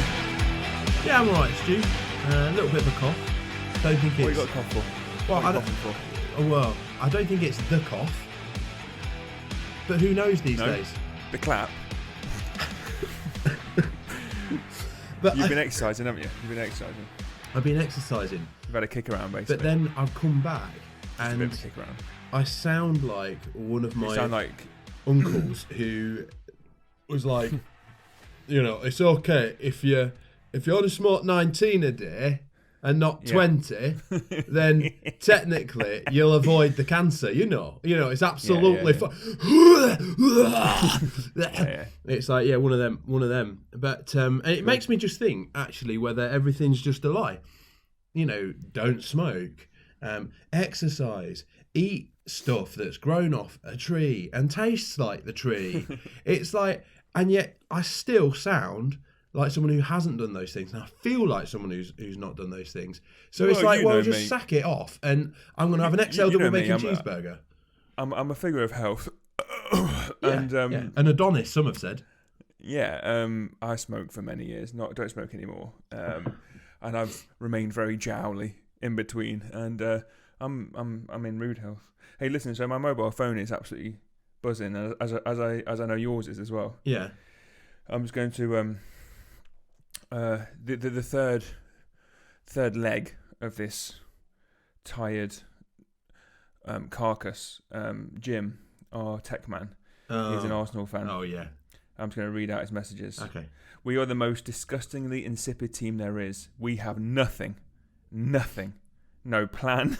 Si? Yeah, I'm alright, Stu. A little bit of a cough. Don't think it's... What you got a cough for? Well, what are you coughing for? Well, I don't think it's the cough. But who knows these days? The clap. But You've been exercising, haven't you? I've been exercising. You've had a kick around, basically. But then I've come back Just and a bit of a kick around. I sound like one of You my sound like... uncles who was like, you know, it's okay if you only smoke 19 a day and not 20, then technically you'll avoid the cancer. You know, it's absolutely It's like one of them. But and it makes me just think actually whether everything's just a lie. You know, don't smoke, exercise, eat stuff that's grown off a tree and tastes like the tree. It's like, and yet I still sound like someone who hasn't done those things, and I feel like someone who's not done those things. So it's like, well, just sack it off, and I'm going to have an XL double bacon cheeseburger. I'm a figure of health, and an Adonis, some have said. Yeah, I smoked for many years. Don't smoke anymore, and I've remained very jowly in between, and I'm in rude health. Hey, listen, so my mobile phone is absolutely buzzing, as I know yours is as well. Yeah. I'm just going to the third leg of this tired carcass. Jim, our tech man, he's an Arsenal fan. Oh yeah. I'm just going to read out his messages. Okay. We are the most disgustingly insipid team there is. We have nothing. No plan,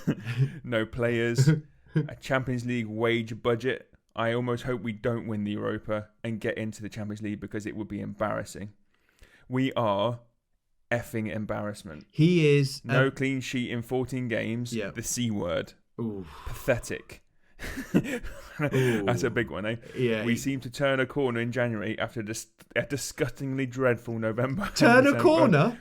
no players, a Champions League wage budget. I almost hope we don't win the Europa and get into the Champions League because it would be embarrassing. We are effing embarrassment. He is... No clean sheet in 14 games. Yeah. The C word. Ooh. Pathetic. That's a big one, eh? Yeah. We seem to turn a corner in January after a disgustingly dreadful November. Turn a corner?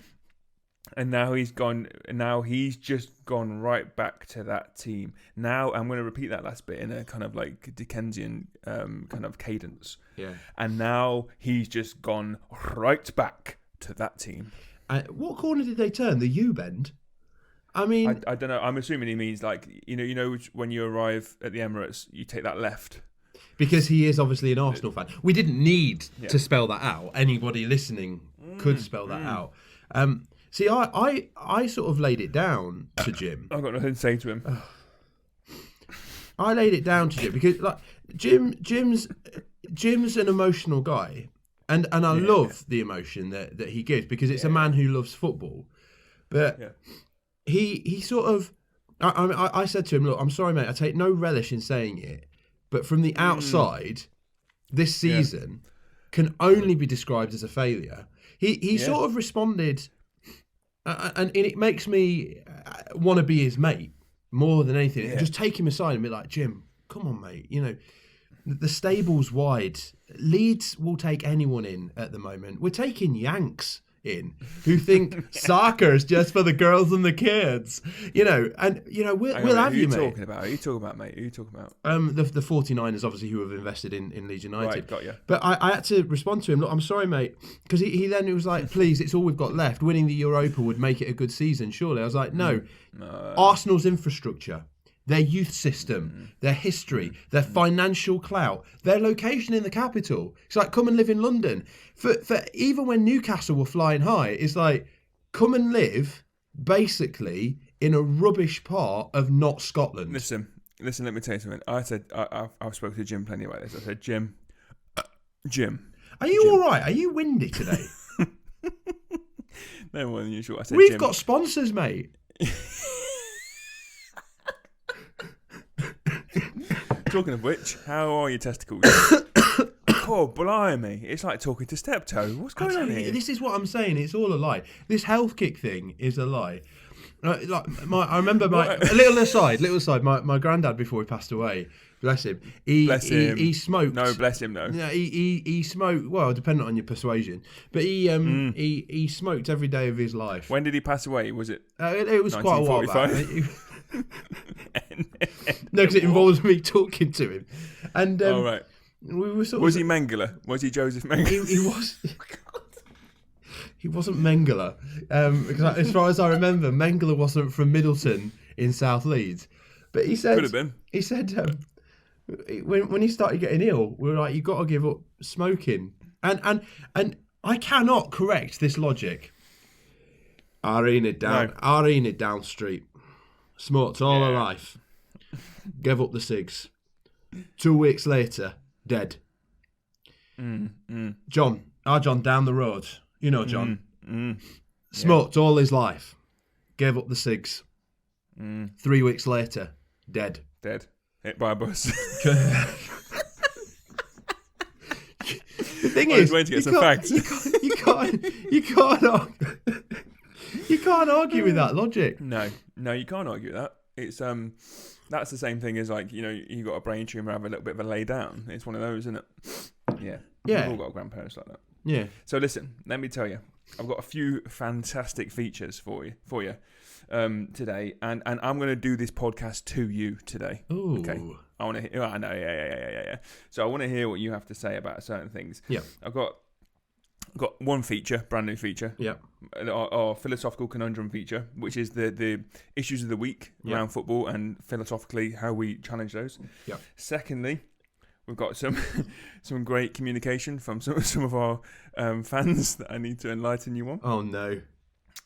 And now he's gone. Now he's just gone right back to that team. Now I'm going to repeat that last bit in a kind of like Dickensian kind of cadence. Yeah. And now he's just gone right back to that team. What corner did they turn? The U-bend? I mean, I don't know. I'm assuming he means like you know when you arrive at the Emirates, you take that left. Because he is obviously an Arsenal fan. We didn't need to spell that out. Anybody listening could spell that out. See, I sort of laid it down to Jim. I've got nothing to say to him. I laid it down to Jim because like Jim's an emotional guy, and I love the emotion that he gives because it's a man who loves football. But he sort of, I said to him, look, I'm sorry, mate, I take no relish in saying it, but from the outside, this season can only be described as a failure. He sort of responded. And it makes me want to be his mate more than anything. Yeah. Just take him aside and be like, Jim, come on, mate. You know, the stable's wide. Leeds will take anyone in at the moment. We're taking Yanks in who think soccer's just for the girls and the kids. You know, and, you know, we'll have you, mate. Who are you talking about, mate? Who are you talking about? The 49ers, obviously, who have invested in Leeds United. Right, got you. But I had to respond to him, look, I'm sorry, mate, because he then was like, please, it's all we've got left. Winning the Europa would make it a good season, surely. I was like, no. Arsenal's infrastructure, their youth system, their history, their financial clout, their location in the capital. It's like, come and live in London. For even when Newcastle were flying high, it's like, come and live, basically, in a rubbish part of not Scotland. Listen, let me tell you something. I said, I've spoken to Jim plenty about this. I said, Jim. Are you all right? Are you windy today? No more than usual. I said, We've Jim, got sponsors, mate. Talking of which, how are your testicles? Oh, blimey. It's like talking to Steptoe. What's going on here? This is what I'm saying. It's all a lie. This health kick thing is a lie. I remember a little aside. My granddad, before he passed away, bless him. He smoked. No, bless him. No. Yeah, he smoked. Well, depending on your persuasion, but he smoked every day of his life. When did he pass away? Was it? It was quite a while back. No, because it involves me talking to him. And right. We were was he Mengele? Was he Joseph Mengele? He was. He wasn't Mengele. Because as far as I remember, Mengele wasn't from Middleton in South Leeds. But he said... Could have been. He said... when he started getting ill, we were like, you got to give up smoking. And I cannot correct this logic. Arena down street. Smoked all her life. Gave up the cigs. 2 weeks later, dead. John, our John down the road. You know John. Smoked all his life. Gave up the cigs. 3 weeks later, dead. Hit by a bus. The thing is, waiting to get some facts. You can't argue with that logic. No, you can't argue with that. It's that's the same thing as like, you know, you got a brain tumor, have a little bit of a lay down. It's one of those, isn't it? Yeah. We've all got grandparents like that. Yeah. So listen, let me tell you, I've got a few fantastic features for you today, and I'm going to do this podcast to you today. Ooh. Okay. I want to hear. I know. Yeah. So I want to hear what you have to say about certain things. Yeah. I've got one feature, brand new feature. Yeah. Our philosophical conundrum feature, which is the issues of the week around football and philosophically how we challenge those. Yeah. Secondly, we've got some great communication from some of our fans that I need to enlighten you on. Oh no.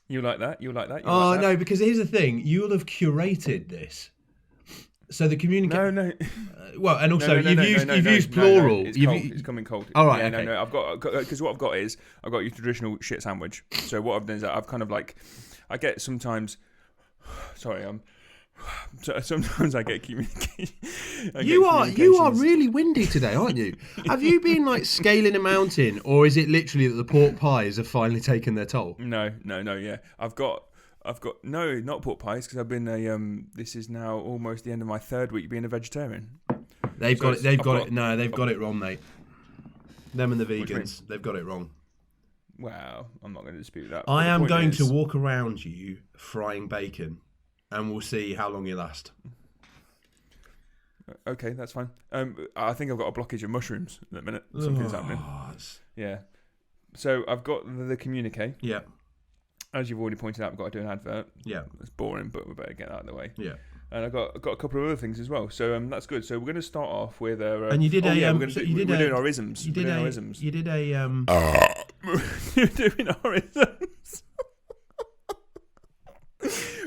You like that? No, because here's the thing: you'll have curated this. So the communication. No. Well, and also you've used plural. No, it's coming cold. All right. Yeah, okay. No. I've got because what I've got is I've got your traditional shit sandwich. So what I've done is I've kind of like I get sometimes. Sorry, sometimes I get communication. You are really windy today, aren't you? Have you been like scaling a mountain, or is it literally that the pork pies have finally taken their toll? No. Yeah, I've got no, not pork pies, because I've been this is now almost the end of my third week being a vegetarian. They've got it wrong, mate. Them and the vegans, they've got it wrong. Wow, I'm not going to dispute that. I am going to walk around you frying bacon, and we'll see how long you last. Okay, that's fine. I think I've got a blockage of mushrooms at the minute. Something's happening. Yeah. So I've got the communique. Yeah. As you've already pointed out, I've got to do an advert. Yeah. It's boring, but we better get that out of the way. Yeah. And I've got a couple of other things as well. So that's good. So we're going to start off with and you did we're doing our isms. You did a We're doing our isms.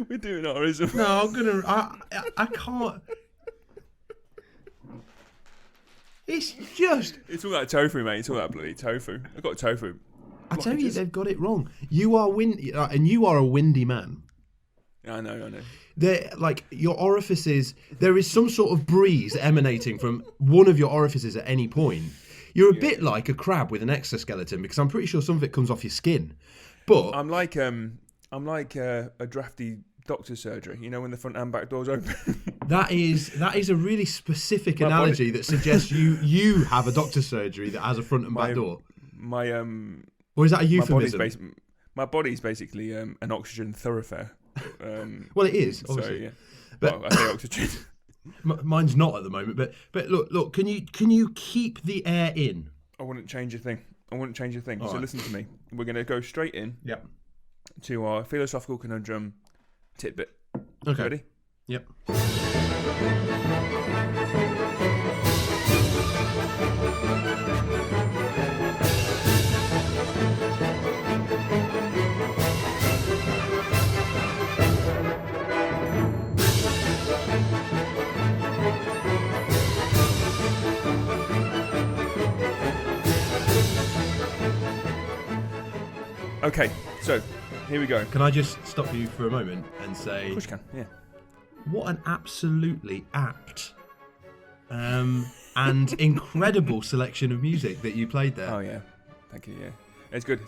We're doing our isms. No, I can't. It's all that tofu, mate. It's all that bloody tofu. I've got tofu. I tell you, they've got it wrong. You are windy, and you are a windy man. I know. They're like your orifices. There is some sort of breeze emanating from one of your orifices at any point. You're a bit like a crab with an exoskeleton, because I'm pretty sure some of it comes off your skin. But I'm like a drafty doctor's surgery. You know, when the front and back doors open. That is a really specific analogy that suggests you have a doctor's surgery that has a front and back door. Or is that a euphemism? My body's basically an oxygen thoroughfare. Well, it is, obviously. So, yeah. But I say oxygen. Mine's not at the moment. But look. Can you keep the air in? I wouldn't change a thing. So right. Listen to me. We're going to go straight in. Yep. To our philosophical conundrum tidbit. Okay. Ready? Yep. Okay, so here we go. Can I just stop you for a moment and say... Of course you can, yeah. What an absolutely apt and incredible selection of music that you played there. Oh, yeah. Thank you, yeah. It's good.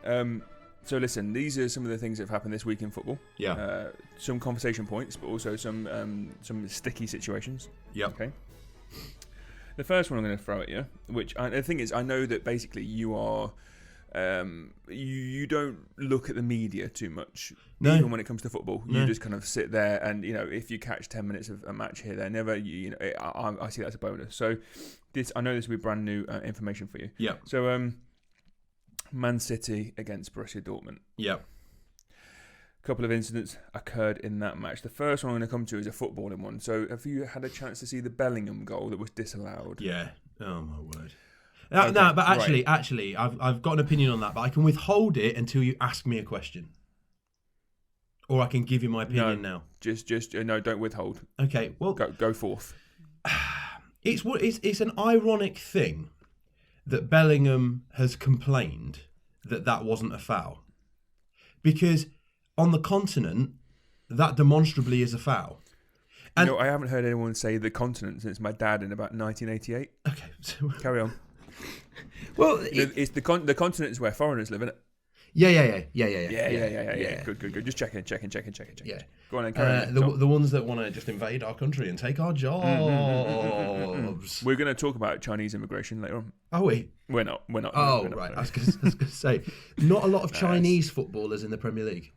So listen, these are some of the things that have happened this week in football. Yeah. Some conversation points, but also some sticky situations. Yeah. Okay. The first one I'm going to throw at you, which the thing is, I know that basically you are... you don't look at the media too much, even when it comes to football. You just kind of sit there, and if you catch 10 minutes of a match here, there, never. I see that as a bonus. So I know this will be brand new information for you. Yeah. So Man City against Borussia Dortmund. Yeah. A couple of incidents occurred in that match. The first one I'm going to come to is a footballing one. So have you had a chance to see the Bellingham goal that was disallowed? Yeah. Oh my word. Okay, No, but right. actually, I've got an opinion on that, but I can withhold it until you ask me a question, or I can give you my opinion now. Just no, don't withhold. Okay. Well, Go forth. It's an ironic thing that Bellingham has complained that wasn't a foul, because on the continent that demonstrably is a foul. And I haven't heard anyone say the continent since my dad in about 1988. Okay, so, Carry on. Well, it's the continent is where foreigners live, isn't it? Yeah. Good. Just checking. Yeah. Go on then, carry on. The ones that want to just invade our country and take our jobs. We're going to talk about Chinese immigration later on. Are we? We're not. Oh, we're not. right. I was going to say, not a lot of Chinese footballers in the Premier League.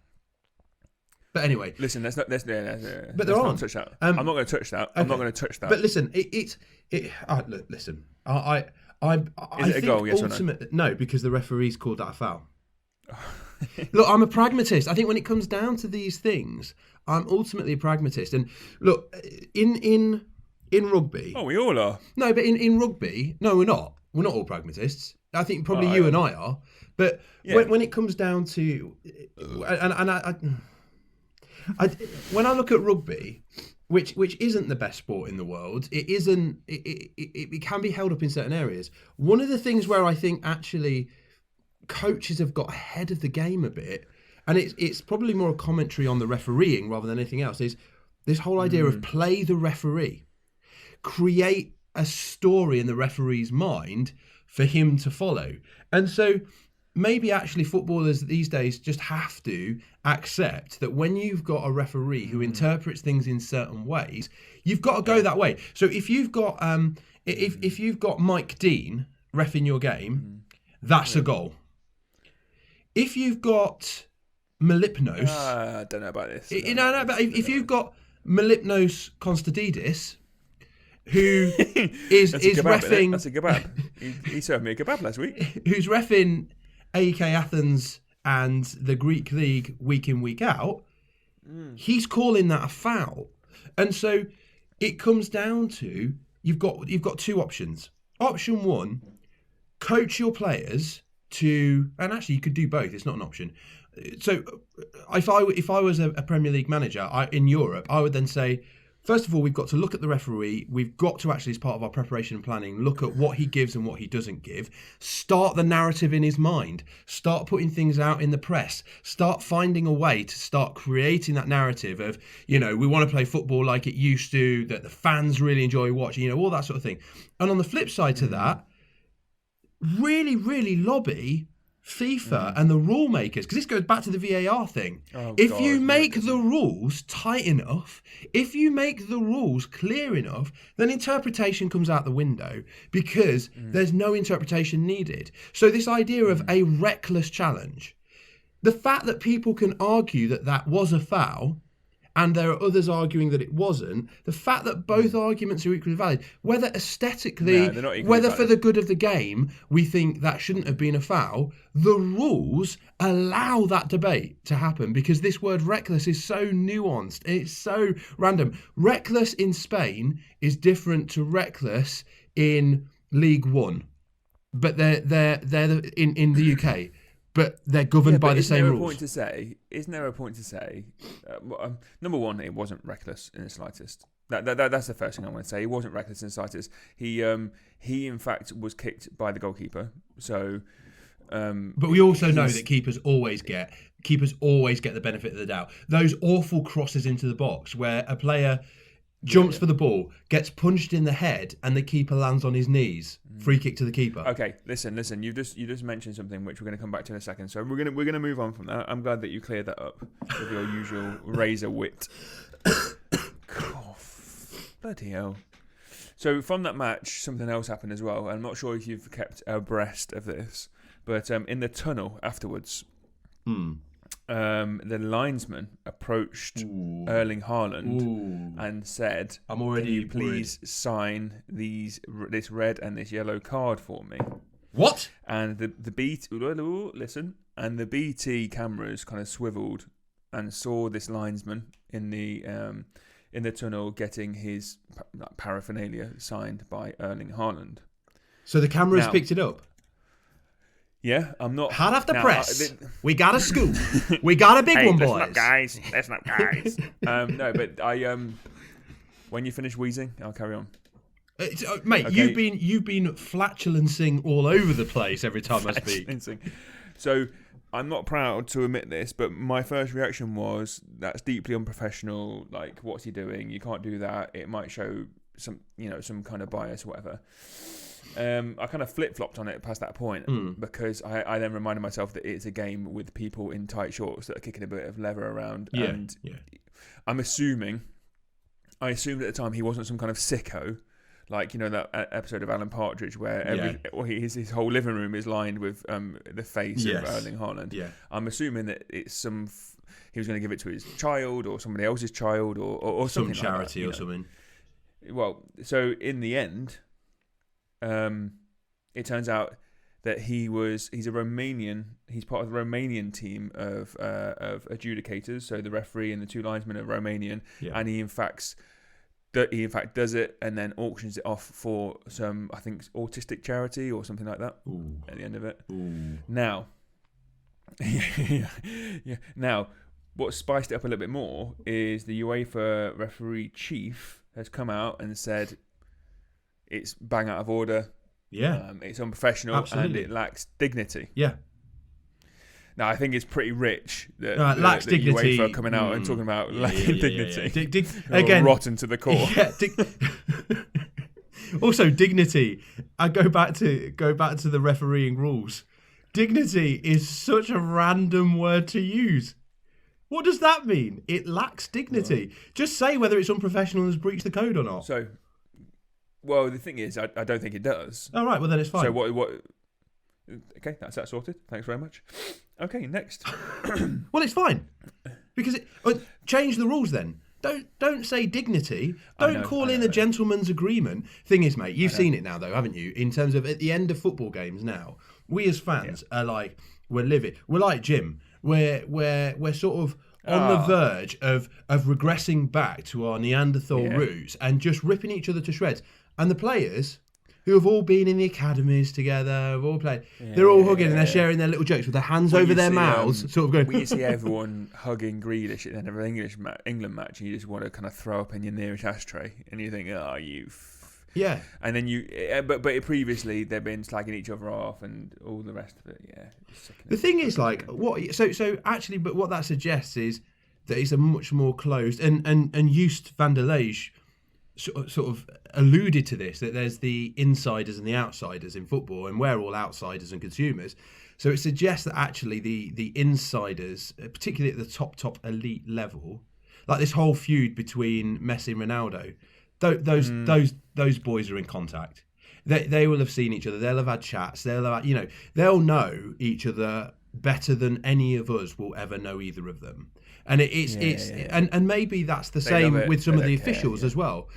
But anyway, listen. Let's not. But there aren't. Not touch that. I'm not going to touch that. Okay. I'm not going to touch that. But listen, look, listen. I Is it a goal? Yes or no? No, because the referees called that a foul. Look, I'm a pragmatist. I think when it comes down to these things, I'm ultimately a pragmatist. And look, in rugby. Oh, we all are. No, but in rugby, no, we're not. We're not all pragmatists. I think probably you and I are. But when it comes down to, when I look at rugby, which isn't the best sport in the world, it isn't. It can be held up in certain areas. One of the things where I think actually coaches have got ahead of the game a bit, and it's probably more a commentary on the refereeing rather than anything else, is this whole idea of play the referee, create a story in the referee's mind for him to follow. And so maybe actually footballers these days just have to accept that when you've got a referee who interprets things in certain ways, you've got to go that way. So if you've got if you've got Mike Dean reffing your game, that's a goal. If you've got Melipnos, I don't know about this. But if you've got Melipnos Konstantidis, who is reffing, that's a kebab. He served me a kebab last week. Who's reffing AEK Athens and the Greek League week in, week out, he's calling that a foul. And so it comes down to you've got two options. Option one, coach your players to, and actually you could do both, it's not an option. So if I was a Premier League manager in Europe, I would then say, first of all, we've got to look at the referee. We've got to actually, as part of our preparation and planning, look at what he gives and what he doesn't give. Start the narrative in his mind. Start putting things out in the press. Start finding a way to start creating that narrative of, we want to play football like it used to, that the fans really enjoy watching, all that sort of thing. And on the flip side to that, really, really lobby FIFA and the rule makers, because this goes back to the VAR thing. If you make the rules tight enough, if you make the rules clear enough, then interpretation comes out the window, because there's no interpretation needed. So this idea of a reckless challenge, the fact that people can argue that was a foul and there are others arguing that it wasn't, the fact that both arguments are equally valid, whether aesthetically, whether for the good of the game, we think that shouldn't have been a foul, the rules allow that debate to happen, because this word reckless is so nuanced. It's so random. Reckless in Spain is different to reckless in League One, but they're in the UK. But they're governed by the same rules. Isn't there a point to say? Number one, it wasn't reckless in the slightest. That's the first thing I want to say. He wasn't reckless in the slightest. He in fact was kicked by the goalkeeper. So, but we also know that keepers always get the benefit of the doubt. Those awful crosses into the box where a player jumps for the ball, gets punched in the head, and the keeper lands on his knees. Free kick to the keeper. Okay, listen. You just mentioned something which we're going to come back to in a second. So we're gonna move on from that. I'm glad that you cleared that up with your usual razor wit. Bloody hell. So from that match, something else happened as well. I'm not sure if you've kept abreast of this, but in the tunnel afterwards, the linesman approached Erling Haaland and said, "I'm already Can you please sign this red and this yellow card for me?" What? And the BT cameras kind of swiveled and saw this linesman in the tunnel getting his paraphernalia signed by Erling Haaland. So the cameras picked it up. Yeah, I'm not. Hot off the press. We got a scoop. We got a big one, boys. Listen up, guys. No, but when you finish wheezing, I'll carry on. Mate, okay. You've been flatulencing all over the place every time I speak. So I'm not proud to admit this, but my first reaction was that's deeply unprofessional. Like, what's he doing? You can't do that. It might show some kind of bias, or whatever. I kind of flip-flopped on it past that point because I then reminded myself that it's a game with people in tight shorts that are kicking a bit of leather around. Yeah, and I assumed at the time he wasn't some kind of sicko, like, that episode of Alan Partridge where his whole living room is lined with the face of Erling Haaland. Yeah. I'm assuming that it's he was going to give it to his child or somebody else's child or something some charity like that, or something. Well, so in the end, it turns out that he's a Romanian. He's part of the Romanian team of adjudicators. So the referee and the two linesmen are Romanian, and he in fact does it and then auctions it off for some, I think, autistic charity or something like that. Ooh. At the end of it. Ooh. Now, Now, what spiced it up a little bit more is the UEFA referee chief has come out and said it's bang out of order. Yeah. It's unprofessional. Absolutely. And it lacks dignity. Yeah. Now, I think it's pretty rich that lacks that dignity. UEFA are coming out and talking about lacking dignity. Again, rotten to the core. Yeah, also, dignity. I go back to the refereeing rules. Dignity is such a random word to use. What does that mean? It lacks dignity. Just say whether it's unprofessional and has breached the code or not. So, well, the thing is, I don't think it does. All right, well then it's fine. So what? Okay, that's that sorted. Thanks very much. Okay, next. Well, it's fine because change the rules then. Don't say dignity. Don't call in a gentleman's agreement. Thing is, mate, you've seen it now, though, haven't you? In terms of at the end of football games now, we as fans are like we're livid. We're like Jim. We're sort of on the verge of regressing back to our Neanderthal roots and just ripping each other to shreds. And the players, who have all been in the academies together, have all played, they're all hugging and they're sharing their little jokes with their hands over their mouths, sort of going... When you see everyone hugging Grealish at the end of an England match, and you just want to kind of throw up in your nearest ashtray, and you think, oh, you... Yeah. And then but previously they've been slagging each other off and all the rest of it, The thing is, like, so actually, but what that suggests is that it's a much more closed, and Joost van der Leij sort of alluded to this, that there's the insiders and the outsiders in football, and we're all outsiders and consumers. So it suggests that actually the insiders, particularly at the top elite level, like this whole feud between Messi and Ronaldo, those boys are in contact. They will have seen each other. They'll have had chats. They'll know each other better than any of us will ever know either of them. And and maybe that's the same with some of the officials as well.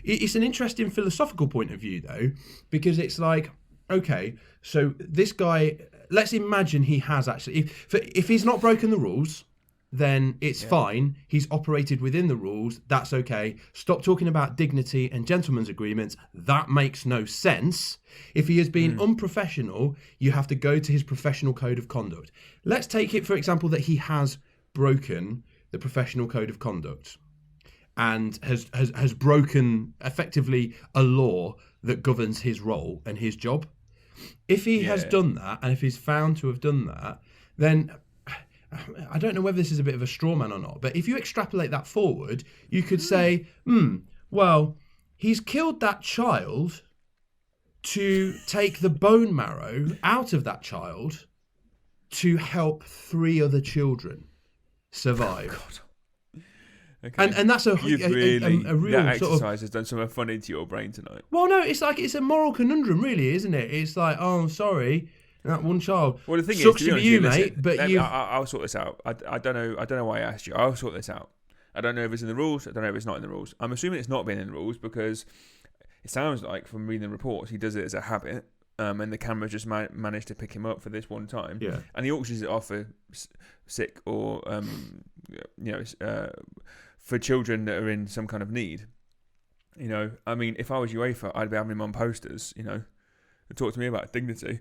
It's an interesting philosophical point of view, though, because it's like, okay, so this guy, let's imagine he has actually, if he's not broken the rules, then it's fine. He's operated within the rules. That's okay. Stop talking about dignity and gentlemen's agreements. That makes no sense. If he has been unprofessional, you have to go to his professional code of conduct. Let's take it, for example, that he has broken the professional code of conduct and has broken effectively a law that governs his role and his job. If he has done that, and if he's found to have done that, then I don't know whether this is a bit of a straw man or not, but if you extrapolate that forward, you could say, well, he's killed that child to take the bone marrow out of that child to help 3 other children survive. Oh, God. Okay. And that's a real that sort exercise of, has done something funny to your brain tonight. Well, no, it's a moral conundrum, really, isn't it? It's like, oh, I'm sorry, that one child. Well, the thing sucks is, to be you, mate, but I'll sort this out. I don't know why I asked you. I'll sort this out. I don't know if it's in the rules. I don't know if it's not in the rules. I'm assuming it's not been in the rules because it sounds like, from reading the reports, he does it as a habit. and the camera just managed to pick him up for this one time. Yeah. And he auctions it off for sick or for children that are in some kind of need. I mean, if I was UEFA, I'd be having him on posters. Talk to me about dignity.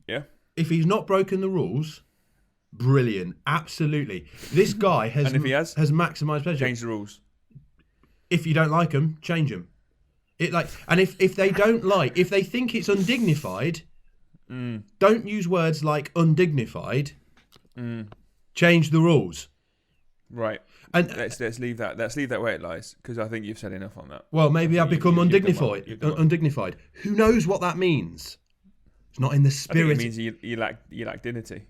Yeah. If he's not broken the rules, brilliant, absolutely. This guy has And if he has maximised pleasure. change the rules. If you don't like them, change them. And if they don't if they think it's undignified, don't use words like undignified. Change the rules. Right. And let's leave that. Let's leave that where it lies, because I think you've said enough on that. Well, maybe I've become undignified. Undignified. Who knows what that means? It's not in the spirit. I think it means you lack dignity.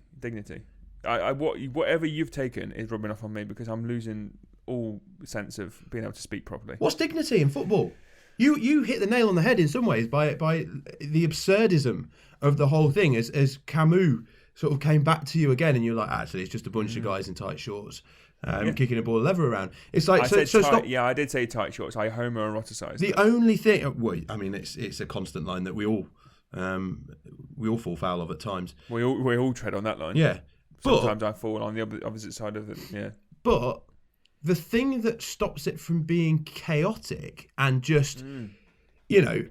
Whatever you've taken is rubbing off on me, because I'm losing all sense of being able to speak properly. What's dignity in football? You hit the nail on the head in some ways by the absurdism of the whole thing, as Camus sort of came back to you again, and you're like, actually, it's just a bunch of guys in tight shorts kicking a ball of leather around. It's like stop. Yeah, I did say tight shorts. I homoeroticized. The only thing, well, I mean, it's a constant line that we all fall foul of at times. We all tread on that line. Yeah, sometimes I fall on the opposite side of it. Yeah, but the thing that stops it from being chaotic and just, a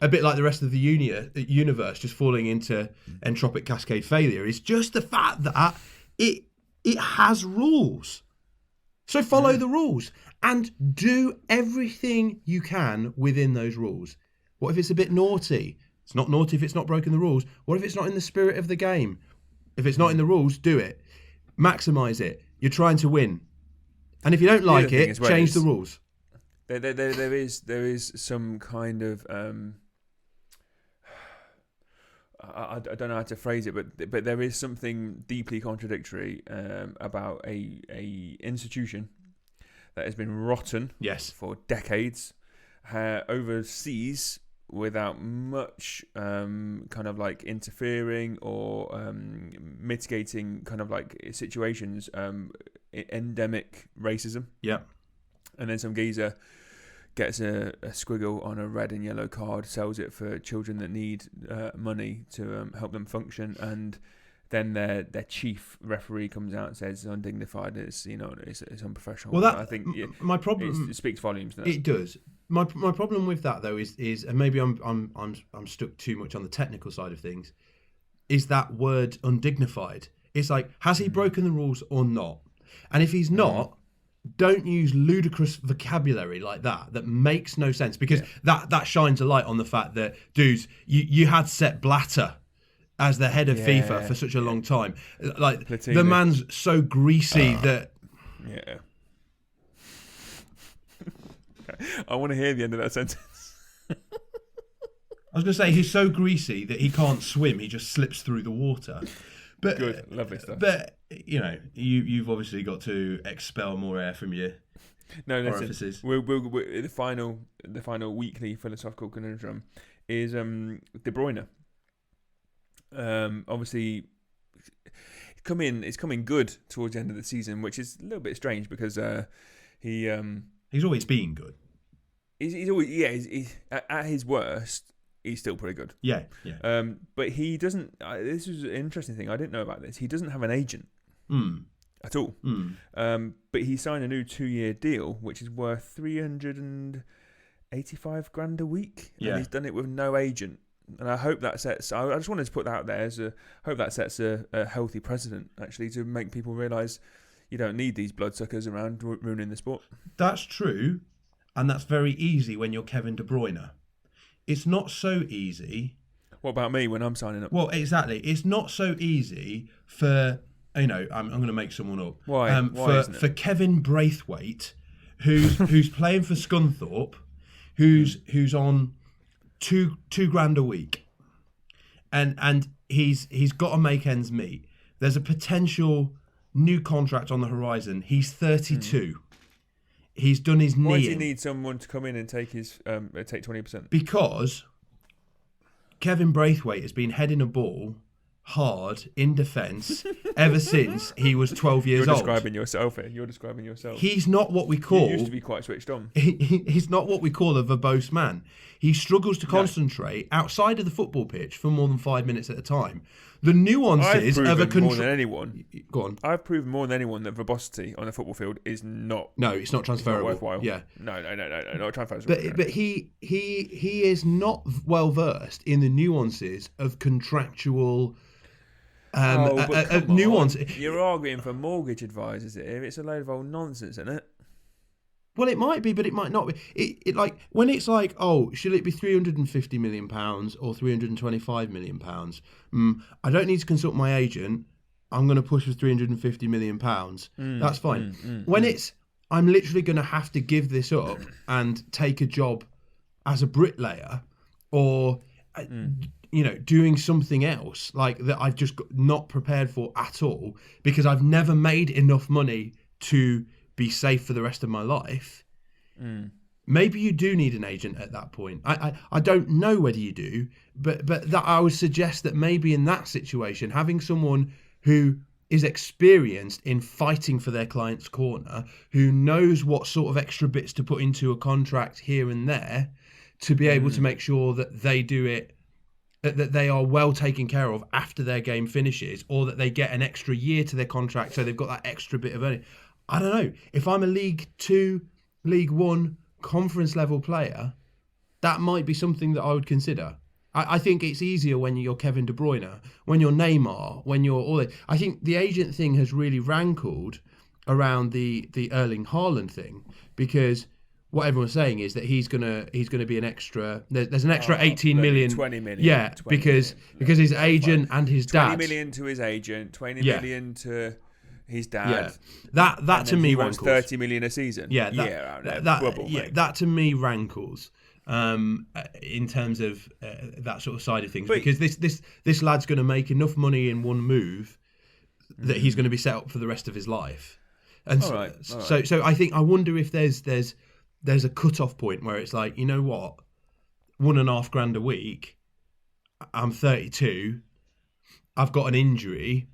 bit like the rest of the universe just falling into entropic cascade failure is just the fact that it has rules. So follow the rules and do everything you can within those rules. What if it's a bit naughty? It's not naughty if it's not broken the rules. What if it's not in the spirit of the game? If it's not in the rules, do it. Maximise it. You're trying to win. And if you don't like it, change the rules. There is some kind of I don't know how to phrase it, but there is something deeply contradictory about a institution that has been rotten for decades overseas without much kind of like interfering or mitigating kind of like situations, endemic racism. Yeah. And then some geezer gets a squiggle on a red and yellow card, sells it for children that need money to help them function, and then their chief referee comes out and says it's undignified, it's unprofessional. Well, I think my problem it speaks volumes. It does. My problem with that though is and maybe I'm stuck too much on the technical side of things, is that word undignified. It's like, has he broken the rules or not? And if he's not, don't use ludicrous vocabulary like that makes no sense, because that shines a light on the fact that, dudes, you had Sepp Blatter as the head of FIFA for such a long time. Like, Platini. The man's so greasy that... Yeah. I want to hear the end of that sentence. I was going to say, he's so greasy that he can't swim, he just slips through the water. But, good, lovely stuff. But you've obviously got to expel more air from your orifices. We're the final weekly philosophical conundrum is De Bruyne. Obviously, it's coming good towards the end of the season, which is a little bit strange because he's always been good. He's always he's at his worst. He's still pretty good. Yeah. But he doesn't. This is an interesting thing. I didn't know about this. He doesn't have an agent at all. But he signed a new 2-year deal, which is worth $385,000 a week. Yeah. And he's done it with no agent. And I hope that sets. I just wanted to put that out there hope that sets a healthy precedent, actually, to make people realise you don't need these bloodsuckers around ruining the sport. That's true, and that's very easy when you're Kevin De Bruyne. It's not so easy. What about me when I'm signing up? Well, exactly. It's not so easy for, I'm going to make someone up. Why? Why isn't it? For Kevin Braithwaite, who's playing for Scunthorpe, who's on $2,000 a week, and he's got to make ends meet. There's a potential new contract on the horizon. He's 32. He's done his knee. Why does he need someone to come in and take his take 20%? Because Kevin Braithwaite has been heading a ball hard in defence ever since he was 12 years You're old. describing yourself here. You're describing yourself. He's not what we call... You used to be quite switched on. He's not what we call a verbose man. He struggles to concentrate outside of the football pitch for more than 5 minutes at a time. The nuances of a more than anyone. Go on. I've proven more than anyone that verbosity on a football field is not. No, it's not transferable. It's not worthwhile. Yeah. No, not transferable. But he is not well versed in the nuances of contractual. Nuance. You're arguing for mortgage advisors here. It's a load of old nonsense, isn't it? Well, it might be, but it might not be. It like when it's like, oh, should it be £350 million or £325 million? I don't need to consult my agent. I'm going to push for £350 million. That's fine. When it's, I'm literally going to have to give this up and take a job as a bricklayer or, doing something else like that I've just not prepared for at all because I've never made enough money to be safe for the rest of my life. Maybe you do need an agent at that point. I don't know whether you do, but that I would suggest that maybe in that situation, having someone who is experienced in fighting for their client's corner, who knows what sort of extra bits to put into a contract here and there to be able to make sure that they do it, that they are well taken care of after their game finishes, or that they get an extra year to their contract so they've got that extra bit of earning. I don't know. If I'm a League 2, League 1 conference level player, that might be something that I would consider. I think it's easier when you're Kevin De Bruyne, when you're Neymar, when you're all that. I think the agent thing has really rankled around the Erling Haaland thing, because what everyone's saying is that he's gonna be an extra. There's an extra 18 million, 20 million. Yeah, 20 because his agent and his 20 dad. 20 million to his agent, 20 million to his dad. Yeah. That to me wants rankles. 30 million a season. Yeah, that to me rankles. In terms of that sort of side of things, because this lad's going to make enough money in one move that he's going to be set up for the rest of his life. And all right. So I wonder if there's a cut-off point where it's like, you know what, $1.5 grand a week, I'm 32, I've got an injury,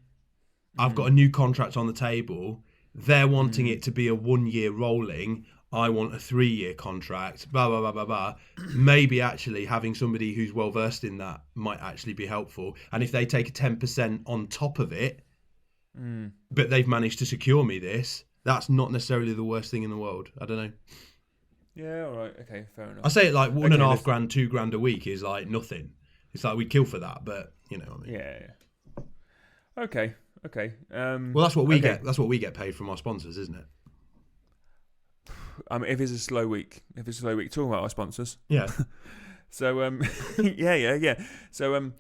I've got a new contract on the table, they're wanting it to be a 1 year rolling, I want a 3 year contract, blah, blah, blah, blah, blah. Maybe actually having somebody who's well versed in that might actually be helpful. And if they take a 10% on top of it, but they've managed to secure me this, that's not necessarily the worst thing in the world. I don't know. Yeah, all right. Okay, fair enough. I say it like $1.5 grand, $2 grand a week is like nothing. It's like we'd kill for that, but you know what I mean. Yeah. Okay. Well, that's what we get. That's what we get paid from our sponsors, isn't it? If it's a slow week, talking about our sponsors. Yeah. So yeah. So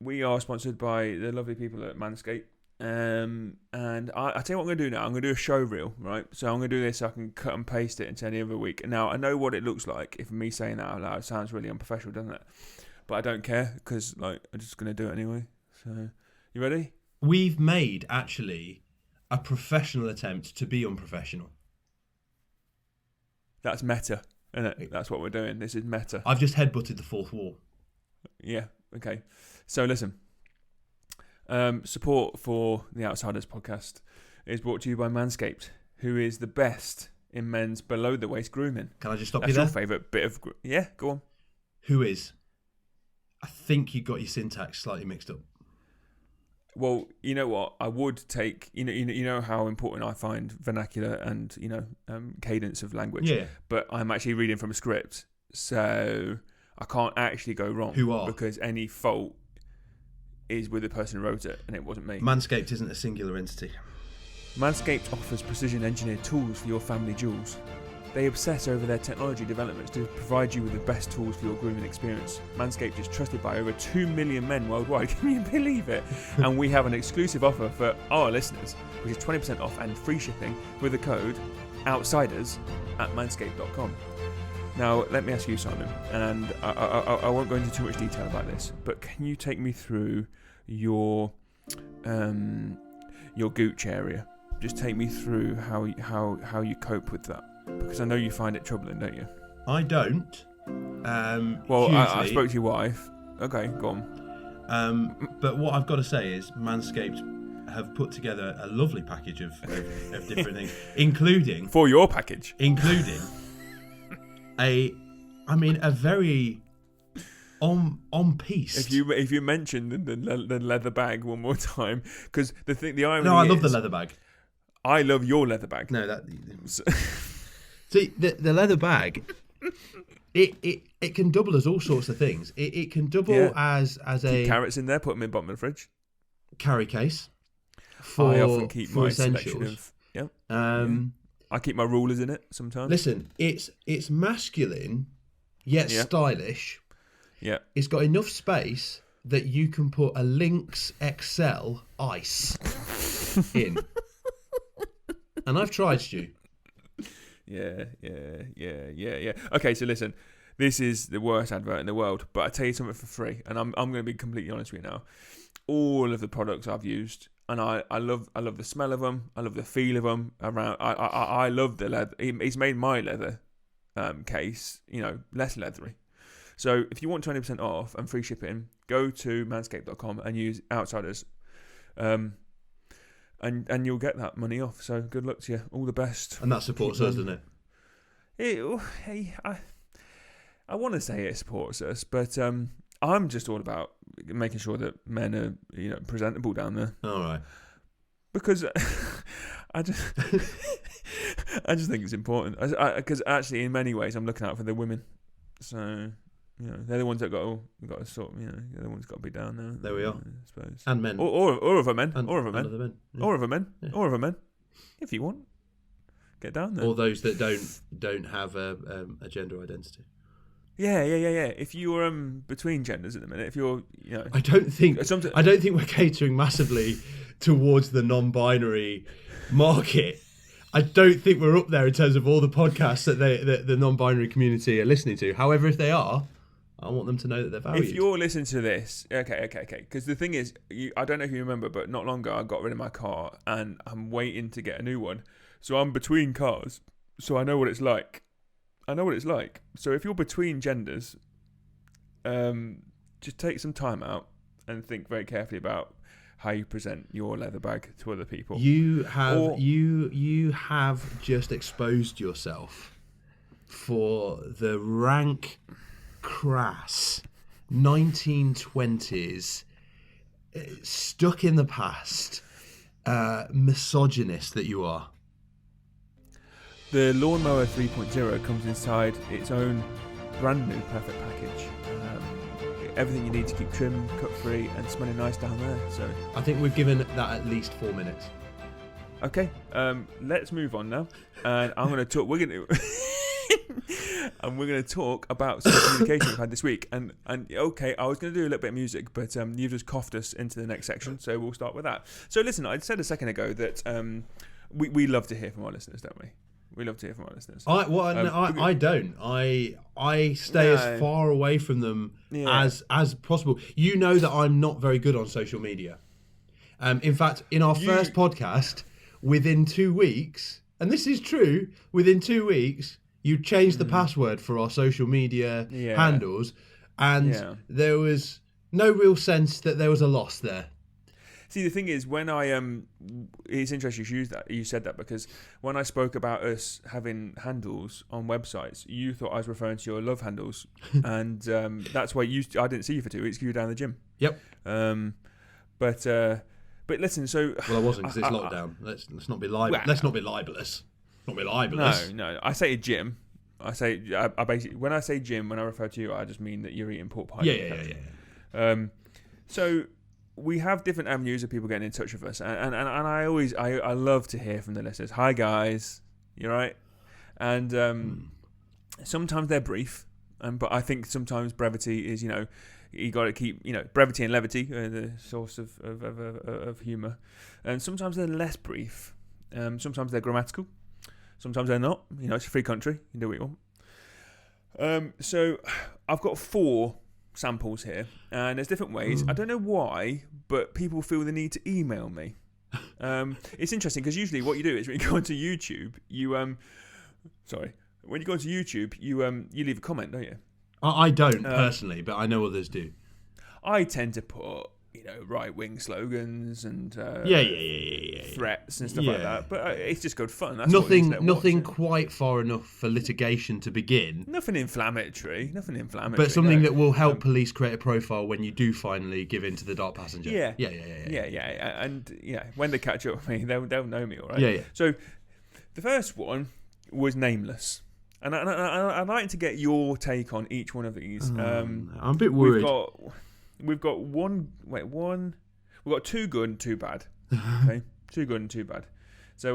we are sponsored by the lovely people at Manscaped. And I tell you what I'm going to do now. I'm going to do a show reel, right? So I'm going to do this so I can cut and paste it into any other week. Now, I know what it looks like. If me saying that out loud, it sounds really unprofessional, doesn't it? But I don't care because I'm just going to do it anyway. So, you ready? We've made, actually, a professional attempt to be unprofessional. That's meta, isn't it? That's what we're doing. This is meta. I've just headbutted the fourth wall. Yeah, okay. So listen, support for the Outsiders podcast is brought to you by Manscaped, who is the best in men's below-the-waist grooming. Can I just stop you there? That's your favourite bit of... Yeah, go on. Who is? I think you got your syntax slightly mixed up. Well, you know what? I would take, you know how important I find vernacular and cadence of language. Yeah. But I'm actually reading from a script, so I can't actually go wrong. Who are? Because any fault is with the person who wrote it, and it wasn't me. Manscaped isn't a singular entity. Manscaped offers precision-engineered tools for your family jewels. They obsess over their technology developments to provide you with the best tools for your grooming experience. Manscaped is trusted by over 2 million men worldwide. Can you believe it? And we have an exclusive offer for our listeners, which is 20% off and free shipping with the code OUTSIDERS at manscaped.com. Now, let me ask you, Simon, and I won't go into too much detail about this, but can you take me through your gooch area? Just take me through how you cope with that. Because I know you find it troubling, don't you? I don't. Well, I spoke to your wife. Okay, go on. But what I've got to say is Manscaped have put together a lovely package of different things, including For your package. a very on piece. If you mention the leather bag one more time, because the irony. No, I love the leather bag. I love your leather bag. No, see the leather bag. It can double as all sorts of things. It can double as keep carrots in there. Put them in the bottom of the fridge. Carry case. I often keep my essentials. selection of. I keep my rulers in it sometimes. Listen, it's masculine yet stylish. Yeah. It's got enough space that you can put a Lynx XL ice in. And I've tried, Stu. Yeah. Okay, so listen, this is the worst advert in the world, but I tell you something for free, and I'm going to be completely honest with you now. All of the products I've used, and I love the smell of them. I love the feel of them. I love the leather. He's made my leather case, less leathery. So if you want 20% off and free shipping, go to manscaped.com and use Outsiders, and you'll get that money off. So good luck to you. All the best. And that supports us, doesn't it? I want to say it supports us, but I'm just all about making sure that men are presentable down there. All right. Because I just think it's important. Because actually, in many ways, I'm looking out for the women. So they're the ones that got to sort. They're the ones that got to be down there. There we are. I suppose. And men. Or other men. And or other men. other men. Yeah. Or other men. Yeah. Or other men. If you want, get down there. Or those that don't have a gender identity. Yeah. If you're between genders at the minute, if you're I don't think we're catering massively towards the non-binary market. I don't think we're up there in terms of all the podcasts that the non-binary community are listening to. However, if they are, I want them to know that they're valued. If you're listening to this, okay. Because the thing is, I don't know if you remember, but not long ago I got rid of my car and I'm waiting to get a new one. So I'm between cars, so I know what it's like. So if you're between genders, just take some time out and think very carefully about how you present your leather bag to other people. You have just exposed yourself for the rank, crass 1920s, stuck in the past, misogynist that you are. The Lawnmower 3.0 comes inside its own brand new perfect package. Everything you need to keep trim, cut-free, and smelling nice down there. So I think we've given that at least 4 minutes. Okay, let's move on now, and I'm going to talk. We're going to talk about some communication we've had this week. And okay, I was going to do a little bit of music, but you've just coughed us into the next section, so we'll start with that. So listen, I said a second ago that we love to hear from our listeners, don't we? We love to hear from our listeners. I don't. I stay as far away from them as possible. You know that I'm not very good on social media. In fact, in our first podcast, within 2 weeks, and this is true, within 2 weeks, you changed the password for our social media handles, and there was no real sense that there was a loss there. See, the thing is, when it's interesting you said that, because when I spoke about us having handles on websites, you thought I was referring to your love handles, and that's why I didn't see you for 2 weeks because you were down the gym. Yep. But listen, so I wasn't, because it's lockdown. Let's not be libelous. Let's not be libelous. Not be libelous. No. I say gym. I basically, when I say gym, when I refer to you, I just mean that you're eating pork pie. Yeah. So we have different avenues of people getting in touch with us, and I love to hear from the listeners. Hi guys, you're right, and sometimes they're brief, but I think sometimes brevity is, you got to keep, brevity and levity are the source of humour, and sometimes they're less brief, sometimes they're grammatical, sometimes they're not. It's a free country, you can do what you want. So I've got 4 samples here, and there's different ways. I don't know why, but people feel the need to email me. It's interesting because usually what you do is when you go onto YouTube, you leave a comment, don't you? I don't personally, but I know others do. I tend to put right wing slogans and threats and stuff like that. But it's just good fun. That's nothing quite far enough for litigation to begin. Nothing inflammatory. But something that will help police create a profile when you do finally give in to the dark passenger. Yeah. And when they catch up with me, they'll know me, all right. Yeah. So the first one was nameless. And I'd like to get your take on each one of these. I'm a bit worried. We've got we've got two good and two bad. Okay, two good and two bad. So,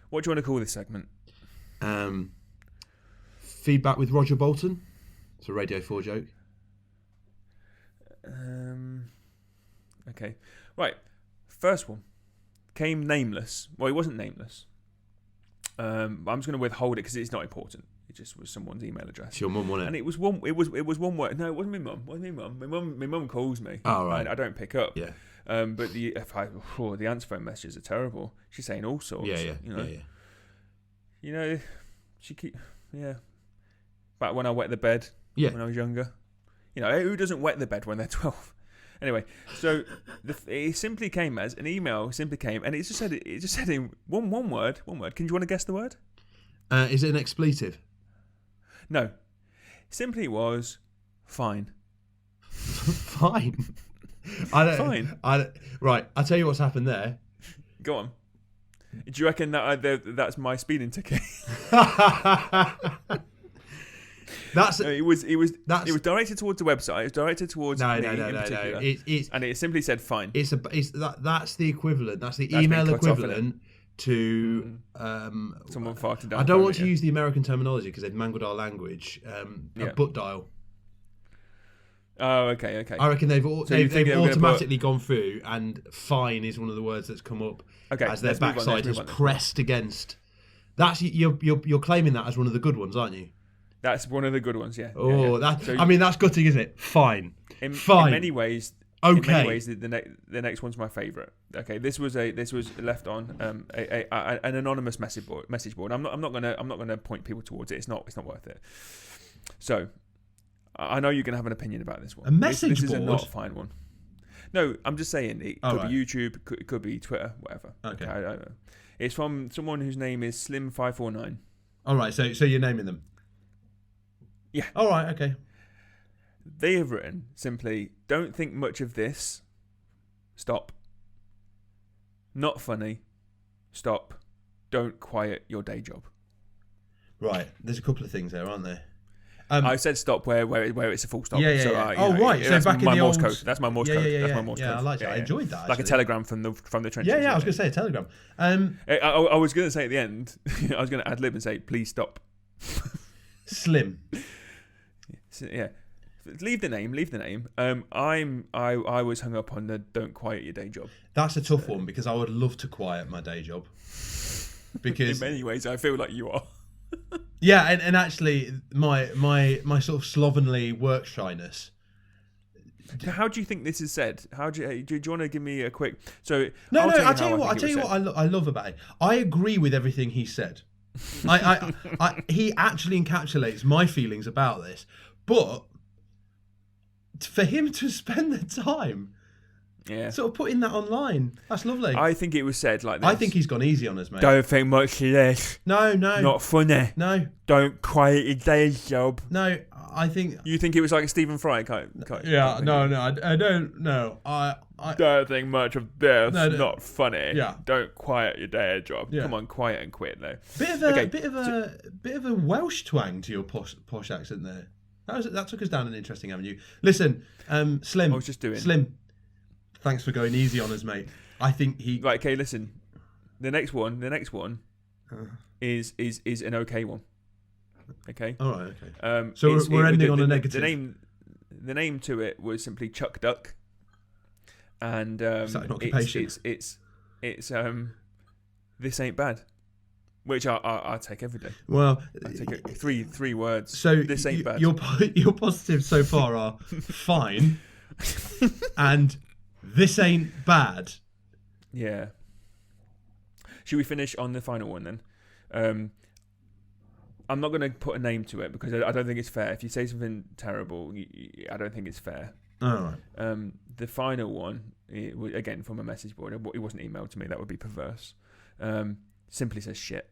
what do you want to call this segment? Feedback with Roger Bolton. It's a Radio 4 joke. Okay, right. First one came nameless. Well, it wasn't nameless. I'm just going to withhold it because it's not important. It just was someone's email address. It's your mum, wasn't it? And it was one. It was one word. No, it wasn't my mum. My mum calls me. Oh, right. I don't pick up. Yeah. But the answer phone messages are terrible. She's saying all sorts. Yeah. Back when I wet the bed. Yeah. When I was younger. Who doesn't wet the bed when they're 12? Anyway, so it simply came as an email. Simply came, and it just said in one word. One word. Do you want to guess the word? Is it an expletive? No. Simply was fine. Fine. Fine. Right. I'll tell you what's happened there. Go on. Do you reckon that's my speeding ticket? It was directed towards the website. It was directed towards me in particular. And it simply said fine. That's the equivalent. That's the email equivalent to someone farted down. I don't want to use the American terminology because they've mangled our language. A butt dial. Oh, okay. I reckon they've automatically gone through, and fine is one of the words that's come up as their backside has pressed against. That's you're claiming that as one of the good ones, aren't you? That's one of the good ones, yeah. Oh, yeah. That's gutting, isn't it? Fine. Fine. In many ways. Okay. In many ways, the next one's my favourite. Okay, this was left on an anonymous message board. I'm not gonna point people towards it. It's not worth it. So, I know you're gonna have an opinion about this one. A message board. This is not a fine one. No, I'm just saying it could be YouTube, it could be Twitter, whatever. Okay. I don't know. It's from someone whose name is Slim549. All right. So you're naming them. Yeah. All right. Okay. They have written simply, don't think much of this. Stop. Not funny. Stop. Don't quiet your day job. Right. There's a couple of things there, aren't there? I said stop where it's a full stop. Yeah. So, right. So that's back my in the Morse old code. That's my Morse code. That's my Morse code. I like that. I enjoyed that. Like a telegram from the trenches. Yeah. I was going to say a telegram. I was going to say at the end. I was going to ad lib and say, please stop. Slim. Yeah. Leave the name. I was hung up on the don't quiet your day job. That's a tough one because I would love to quiet my day job. Because in many ways I feel like you are. Yeah, and actually my sort of slovenly work shyness. How do you think this is said? Do you want to give me a quick? So No, I'll tell you what I love about it. I agree with everything he said. He actually encapsulates my feelings about this, but for him to spend the time sort of putting that online, that's lovely. I think it was said like this. I think he's gone easy on us, mate. Don't think much of this. No. Not funny. No. Don't quiet your day job. No, I think... You think it was like a Stephen Fry kind Yeah, no, I don't know. I don't think much of this. Not funny. Yeah. Don't quiet your day job. Yeah. Come on, quiet and quit though. Bit of a Welsh twang to your posh accent there. That took us down an interesting avenue. Listen, Slim. I was just doing. Slim. Thanks for going easy on us, mate. I think he. Right. Okay. Listen. The next one is an okay one. Okay. All right. Okay. So we're ending on a negative. The name to it was simply Chuck Duck, and is that an occupation? It's this ain't bad. Which I take every day. Well, I take it, three words. So this ain't bad. Your positives so far are fine, and this ain't bad. Yeah. Should we finish on the final one then? I'm not going to put a name to it because I don't think it's fair. If you say something terrible, I don't think it's fair. All right. The final one, again from a message board, it wasn't emailed to me. That would be perverse. Simply says shit.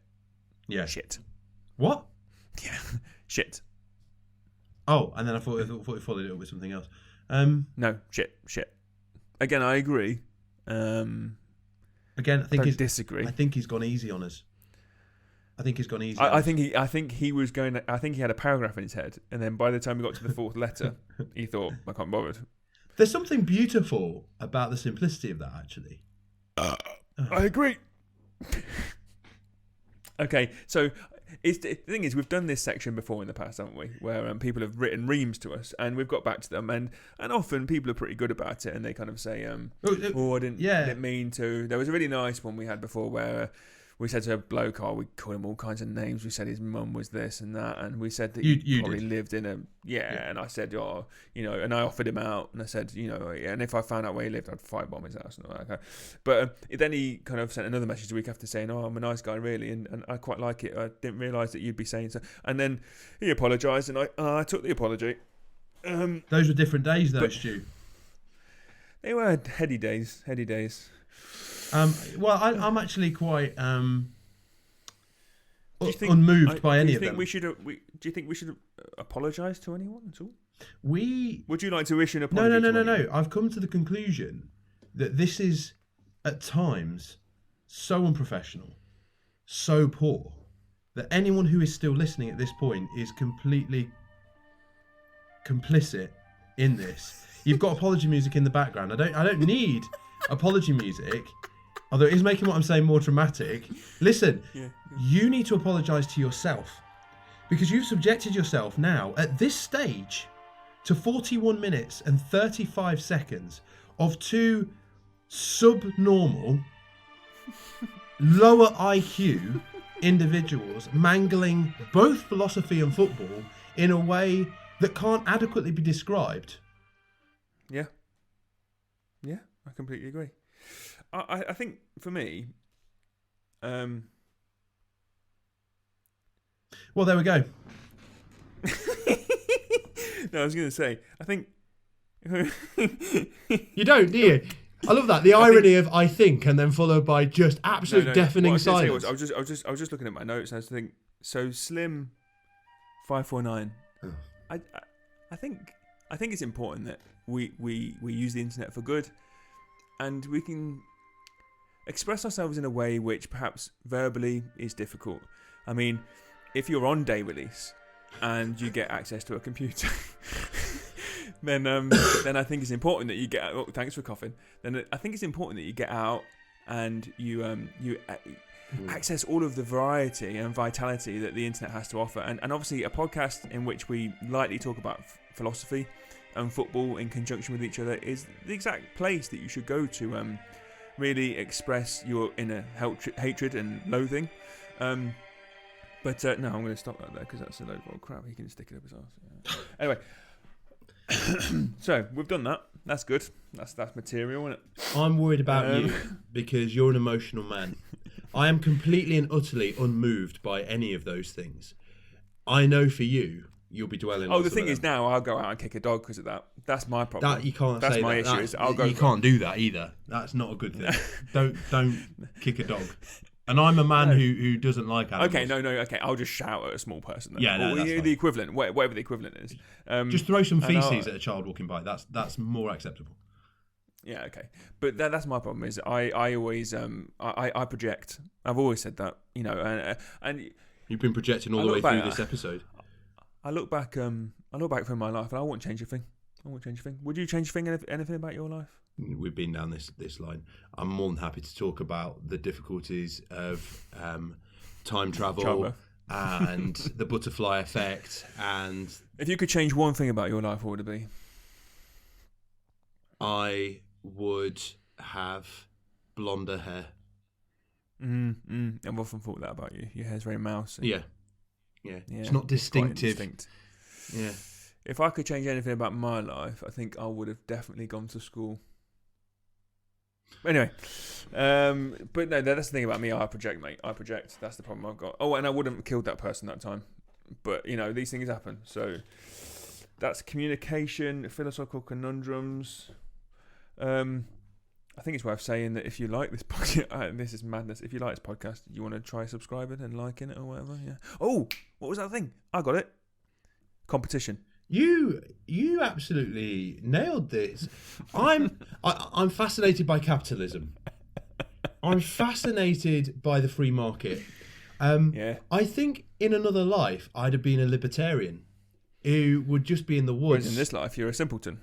Yeah. Shit. What? Yeah. Shit. Oh, and then I thought we followed it up with something else. No, shit. Again, I agree. Again, I disagree. I think he's gone easy on us. I think he's gone easy. I think he was going. I think he had a paragraph in his head, and then by the time he got to the fourth letter, he thought, "I can't bother." There's something beautiful about the simplicity of that, actually. I agree. Okay, so the thing is, we've done this section before in the past, haven't we? Where people have written reams to us, and we've got back to them, and often people are pretty good about it, and they kind of say, "Oh, I didn't mean to." There was a really nice one we had before where we said to a bloke, we called him all kinds of names. We said his mum was this and that, and we said that he probably lived in a and I said, and I offered him out, and I said, and if I found out where he lived, I'd firebomb his house and all that. Okay. But then he kind of sent another message a week after saying, I'm a nice guy, really, and I quite like it. I didn't realise that you'd be saying so. And then he apologised, and I took the apology. Those were different days, though, Stu. They were heady days. Well, I'm actually quite unmoved by any of them. Do you think we should apologise to anyone at all? Would you like to issue an apology? No. I've come to the conclusion that this is at times so unprofessional, so poor, that anyone who is still listening at this point is completely complicit in this. You've got apology music in the background. I don't need apology music. Although it is making what I'm saying more dramatic. Listen, You need to apologise to yourself. Because you've subjected yourself now, at this stage, to 41 minutes and 35 seconds of two subnormal, lower IQ individuals mangling both philosophy and football in a way that can't adequately be described. Yeah, I completely agree. I think for me, well, there we go. No, I was going to say, I think you don't, do you? I love that, the irony of "I think" and then followed by just absolute deafening silence. I was just looking at my notes and I was thinking, so Slim 549. I think it's important that we use the internet for good, and we can express ourselves in a way which perhaps verbally is difficult. I mean, if you're on day release and you get access to a computer, then I think it's important that you get. Oh, thanks for coughing. Then I think it's important that you get out and you access all of the variety and vitality that the internet has to offer. And obviously, a podcast in which we lightly talk about philosophy and football in conjunction with each other is the exact place that you should go to really express your inner hatred and loathing. No, I'm going to stop that there because that's a load of old crap. He can stick it up his arse. Yeah. Anyway, so we've done that. That's good. That's material, isn't it? I'm worried about you because you're an emotional man. I am completely and utterly unmoved by any of those things. I know for you, you'll be dwelling. Oh, the thing is now I'll go out and kick a dog because of that. That's my problem. That you can't. That's say my that. issue. Is I'll go. You can't do that either. That's not a good thing. Don't kick a dog. And I'm a man who doesn't like animals. Okay, no. Okay, I'll just shout at a small person. Then. Yeah, no, that's fine. The equivalent, whatever the equivalent is. Just throw some feces at a child walking by. That's more acceptable. Yeah, okay, but that's my problem. Is I always I project. I've always said that, and you've been projecting all the way through this episode. I look back from my life, and I won't change a thing. Would you change anything about your life? We've been down this line. I'm more than happy to talk about the difficulties of time travel and the butterfly effect. And if you could change one thing about your life, what would it be? I would have blonder hair. I've often thought that about you. Your hair's very mousy. Yeah. It's not distinctive. Yeah. If I could change anything about my life, I think I would have definitely gone to school. Anyway, but no, that's the thing about me. I project, mate. I project. That's the problem I've got. Oh, and I wouldn't have killed that person that time. But these things happen. So That's communication, philosophical conundrums. I think it's worth saying that if you like this podcast, this is madness. If you like this podcast, you want to try subscribing and liking it or whatever. Yeah. Oh, what was that thing? I got it. Competition. You absolutely nailed this. I'm fascinated by capitalism. I'm fascinated by the free market. Yeah. I think in another life I'd have been a libertarian who would just be in the woods. Whereas in this life, you're a simpleton.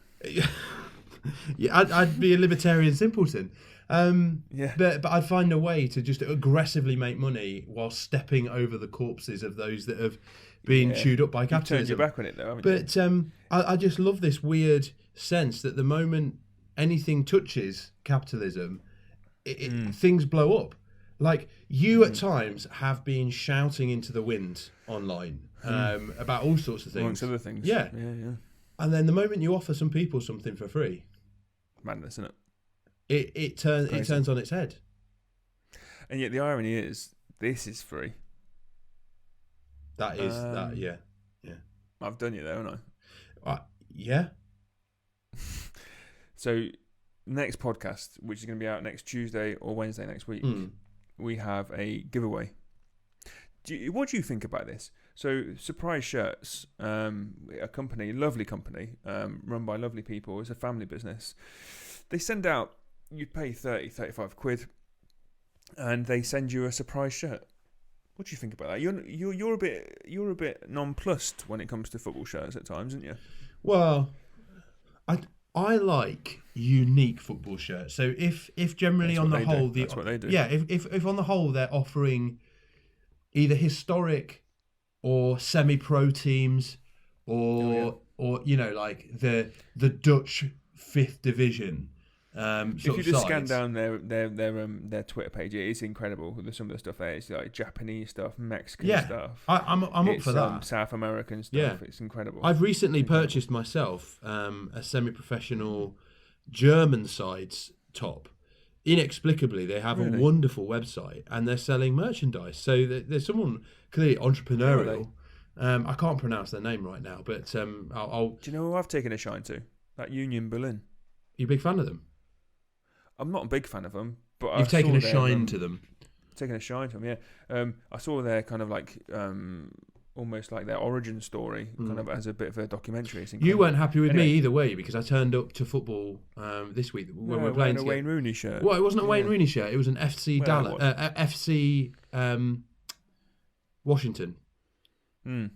Yeah, I'd be a libertarian simpleton. Yeah. But I'd find a way to just aggressively make money while stepping over the corpses of those that have been chewed up by capitalism. You've turned your back on it, though, haven't you? But I just love this weird sense that the moment anything touches capitalism, things blow up. Like, you at times have been shouting into the wind online about all sorts of things. Amongst other things. Yeah. Yeah. And then the moment you offer some people something for free, madness, isn't it? It turns on its head. And yet the irony is, this is free. That is yeah. I've done you there, haven't I? Yeah. So, next podcast, which is going to be out next Tuesday or Wednesday next week, we have a giveaway. What do you think about this? So, Surprise Shirts, a company, lovely company, run by lovely people. It's a family business. They send out, you'd pay 30, 35 quid, and they send you a surprise shirt. What do you think about that? You're a bit nonplussed when it comes to football shirts at times, aren't you? Well, I like unique football shirts. So if generally on the whole, that's what they do. Yeah, if on the whole they're offering either historic or semi-pro teams, or you know, like the Dutch 5th division. If you just scan down their Twitter page, it's incredible. Some of the stuff there, it's like Japanese stuff, Mexican stuff. I'm up for that. South American stuff. Yeah. It's incredible. I've recently purchased myself a semi-professional German sides top. Inexplicably, they have a wonderful website and they're selling merchandise. So there's someone clearly entrepreneurial. I can't pronounce their name right now, but I'll. Do you know who I've taken a shine to? That Union Berlin. You a big fan of them? I'm not a big fan of them, but you've taken a shine to them. Taken a shine to them, yeah. I saw their kind of like almost like their origin story, kind of as a bit of a documentary. You weren't happy with me either way, because I turned up to football this week when we were playing a Wayne Rooney shirt. Well, it wasn't a Wayne Rooney shirt. It was an FC Dallas, FC Washington. I'm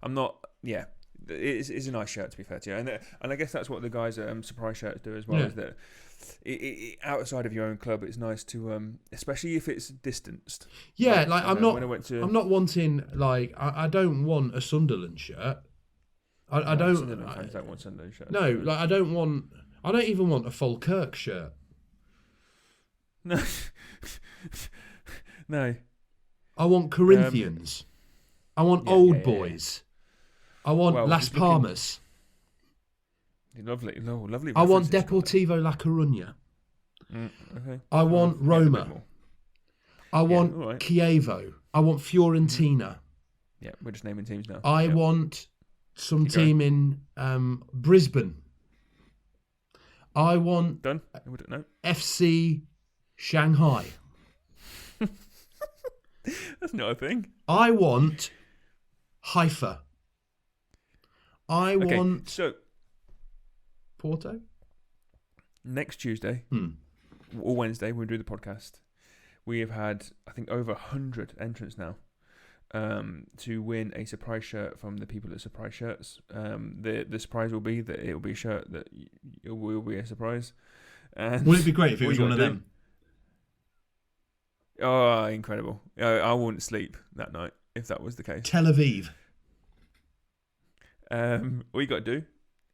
not. Yeah. It's a nice shirt, to be fair to you, and I guess that's what the guys at Surprise Shirts do as well. Is that outside of your own club, it's nice to, especially if it's distanced. Yeah, like I'm not wanting like I don't want a Sunderland shirt. I don't. Sunderland fans don't want Sunderland shirts. No, like I don't even want a Falkirk shirt. No, no. I want Corinthians. I want Old Boys. I want Las Palmas. Lovely. I want Deportivo La Coruña. Okay. I want Roma. I want Chievo. I want Fiorentina. Yeah, we're just naming teams now. I want some team in Brisbane. I want done. We don't know. FC Shanghai. That's not a thing. I want Haifa. I want Porto. Next Tuesday or Wednesday, when we do the podcast, we have had, I think, over 100 entrants now to win a surprise shirt from the people at Surprise Shirts. The surprise will be that it will be a shirt that will be a surprise. And would it be great if it was one of them? Oh, incredible. I wouldn't sleep that night if that was the case. Tel Aviv. All you got to do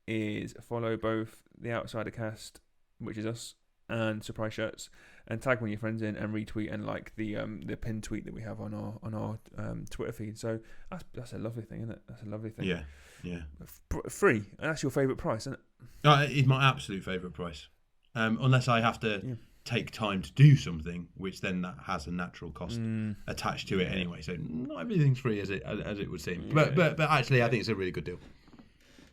is follow both the Outsider Cast, which is us, and Surprise Shirts, and tag one of your friends in and retweet and like the pinned tweet that we have on our Twitter feed. So that's a lovely thing, isn't it? That's a lovely thing. Yeah. Free, and that's your favourite price, isn't it? It's my absolute favourite price. Unless I have to take time to do something, which then that has a natural cost attached to it anyway. So not everything's free as it would seem. But actually, I think it's a really good deal.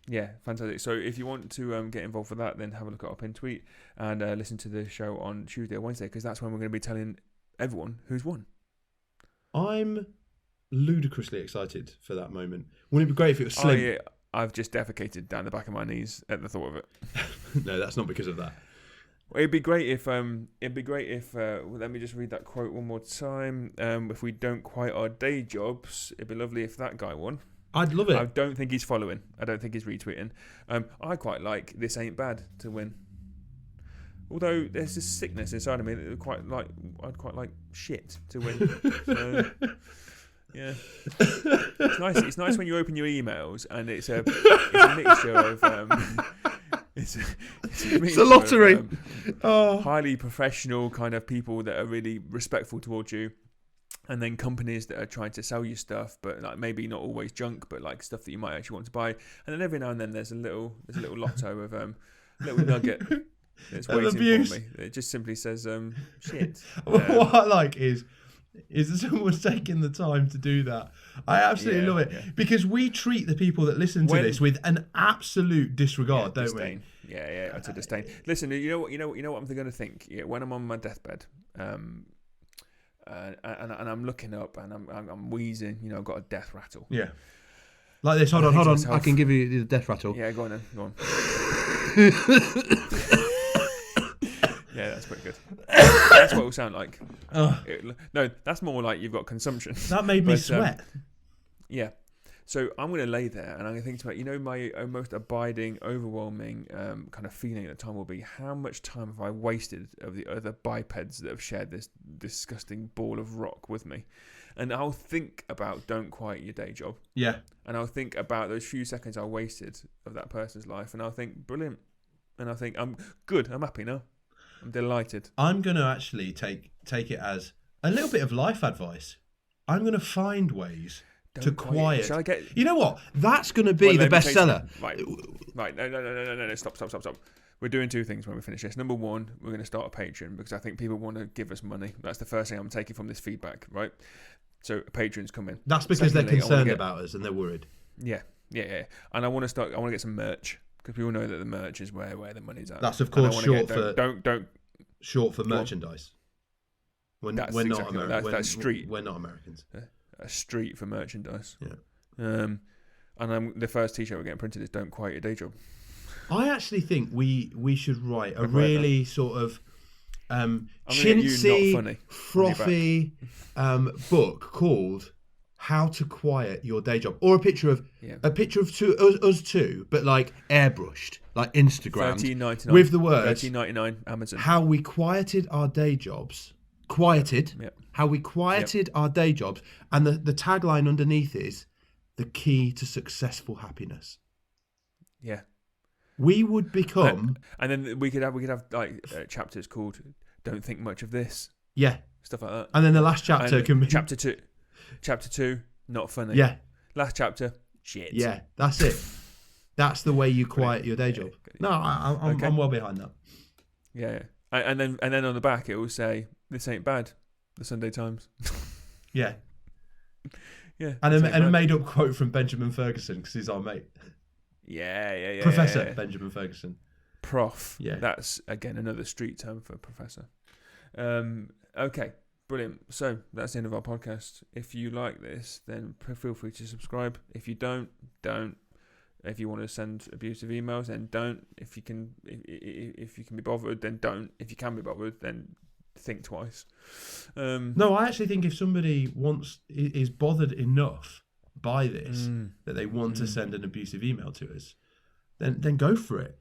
Yeah, fantastic. So if you want to get involved with that, then have a look at our pin tweet and listen to the show on Tuesday or Wednesday, because that's when we're going to be telling everyone who's won. I'm ludicrously excited for that moment. Wouldn't it be great if it was Slim? Oh, yeah. I've just defecated down the back of my knees at the thought of it. No, that's not because of that. It'd be great if let me just read that quote one more time. If we don't quit our day jobs, it'd be lovely if that guy won. I'd love it. I don't think he's following. I don't think he's retweeting. I quite like This Ain't Bad to win. Although there's this sickness inside of me that I'd quite like shit to win. So, yeah, it's nice when you open your emails and it's a mixture of it's a lottery. Of, highly professional kind of people that are really respectful towards you, and then companies that are trying to sell you stuff, but like maybe not always junk, but like stuff that you might actually want to buy. And then every now and then there's a little lotto of little nugget that's waiting for me. It just simply says shit. What I like is that someone's taking the time to do that. I absolutely love it because we treat the people that listen to this with an absolute disregard, don't disdain. We? Yeah, utter disdain. Listen, you know what I'm going to think. Yeah, when I'm on my deathbed, and I'm looking up and I'm wheezing. You know, I've got a death rattle. Yeah, like this. Hold on. I can give you the death rattle. Yeah, go on then. Go on. Yeah, that's pretty good. That's what it will sound like. No, that's more like you've got consumption. That made me sweat. Yeah. So I'm going to lay there and I'm going to think about, my most abiding, overwhelming kind of feeling at the time will be, how much time have I wasted of the other bipeds that have shared this disgusting ball of rock with me? And I'll think about don't quiet your day job. Yeah. And I'll think about those few seconds I wasted of that person's life, and I'll think, brilliant. And I think, I'm good. I'm happy now. I'm delighted. I'm going to actually take it as a little bit of life advice. I'm going to find ways to quiet. Shall I get? You know what? That's going to be the bestseller. Right. No. Stop. We're doing two things when we finish this. Number one, we're going to start a Patreon because I think people want to give us money. That's the first thing I'm taking from this feedback, right? So patrons come in. That's because they're concerned about us and they're worried. Yeah. And I want to get some merch. Because people know that the merch is where the money's at. That's of course short for Don't merchandise. We're not Americans. That's street. We're not Americans. A street for merchandise. Yeah. And the first T-shirt we're getting printed is "Don't Quit Your Day Job." I actually think we should write a really sort of chintzy, frothy book called "How to Quiet Your Day Job," or a picture of us two, but like airbrushed, like Instagram, $13.99 with the words $13.99 Amazon. How we quieted our day jobs. How we quieted our day jobs, and the tagline underneath is the key to successful happiness. Yeah, we would become, and then we could have like chapters called "Don't Think Much of This." Yeah, stuff like that. And then the last chapter can be chapter 2. Chapter 2, not funny. Yeah. Last chapter, shit. Yeah, that's it. That's the way you quiet your day job. No, I'm well behind that. Yeah. And then on the back it will say, "This ain't bad." The Sunday Times. Yeah. Yeah. And a made up quote from Benjamin Ferguson because he's our mate. Yeah. Professor Benjamin Ferguson. Prof. Yeah. That's again another street term for professor. Okay. Brilliant. So that's the end of our podcast. If you like this, then feel free to subscribe. If you don't. If you want to send abusive emails, then don't. If you can be bothered, then don't. If you can be bothered, then think twice. No, I actually think if somebody is bothered enough by this that they want to send an abusive email to us, then go for it.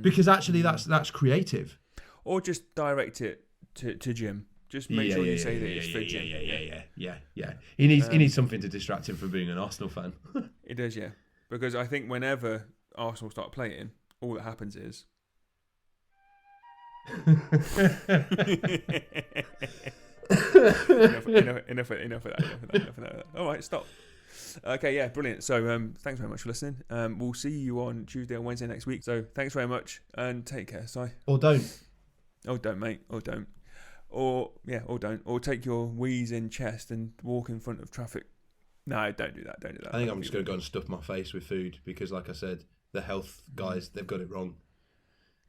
Because actually that's creative. Or just direct it to Jim. Just make sure you say that it's for Jim. Yeah. He needs something to distract him from being an Arsenal fan. It does, yeah. Because I think whenever Arsenal start playing, all that happens is enough of that. All right, stop. Okay, yeah, brilliant. So thanks very much for listening. We'll see you on Tuesday or Wednesday next week. So thanks very much and take care, Si. Or don't. Or don't, mate. Or don't. Or don't. Or take your wheezing chest and walk in front of traffic. No, don't do that. Don't do that. I think I'm just going to go and stuff my face with food because, like I said, the health guys, they've got it wrong.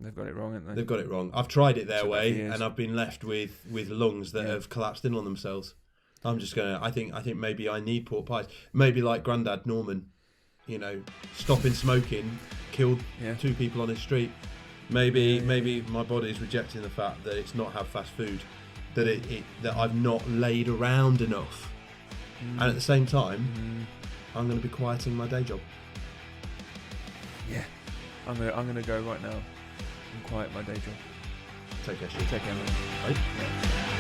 They've got it wrong, haven't they? They've got it wrong. I've tried it their way, and I've been left with lungs that have collapsed in on themselves. I'm just gonna. I think maybe I need pork pies. Maybe like Grandad Norman, stopping smoking killed 2 people on his street. Maybe my body's rejecting the fact that it's not have fast food, that that I've not laid around enough, and at the same time, I'm going to be quieting my day job. Yeah, I'm gonna go right now and quiet my day job. Take care, Stu. Take care, man. Right? Yeah.